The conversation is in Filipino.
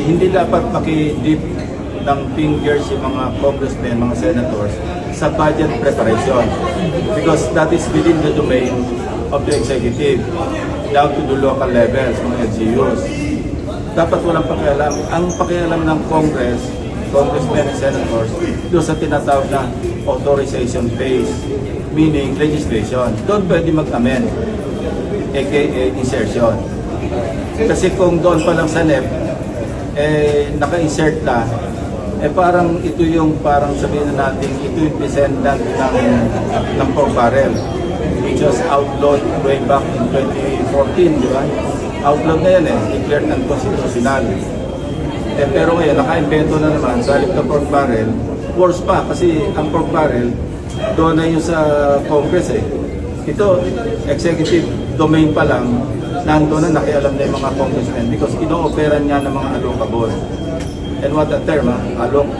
hindi dapat makidip ng fingers yung mga congressmen, mga senators sa budget preparation because that is within the domain of the executive down to the local levels, mga LGUs. Dapat walang pakialam. Ang pakialam ng congressmen and senators doon sa tinatawag na authorization phase, meaning legislation. Doon pwede mag-amend, aka insertion. Kasi kung doon pa lang sa NEP, naka-insert na, parang ito yung parang sabihin na natin, ito yung descendant ng pork barrel, which was outlawed way back in 2014, di ba? Outlawed na yan declared unconstitutional. Pero ngayon, naka-invento na naman sa halip ng pork barrel, worse pa, kasi ang pork barrel, doon na yun sa Congress Ito, executive domain pa lang, nando na nakialam na yung mga congressmen because ino-operan niya ng mga allocable. And what the term, alok.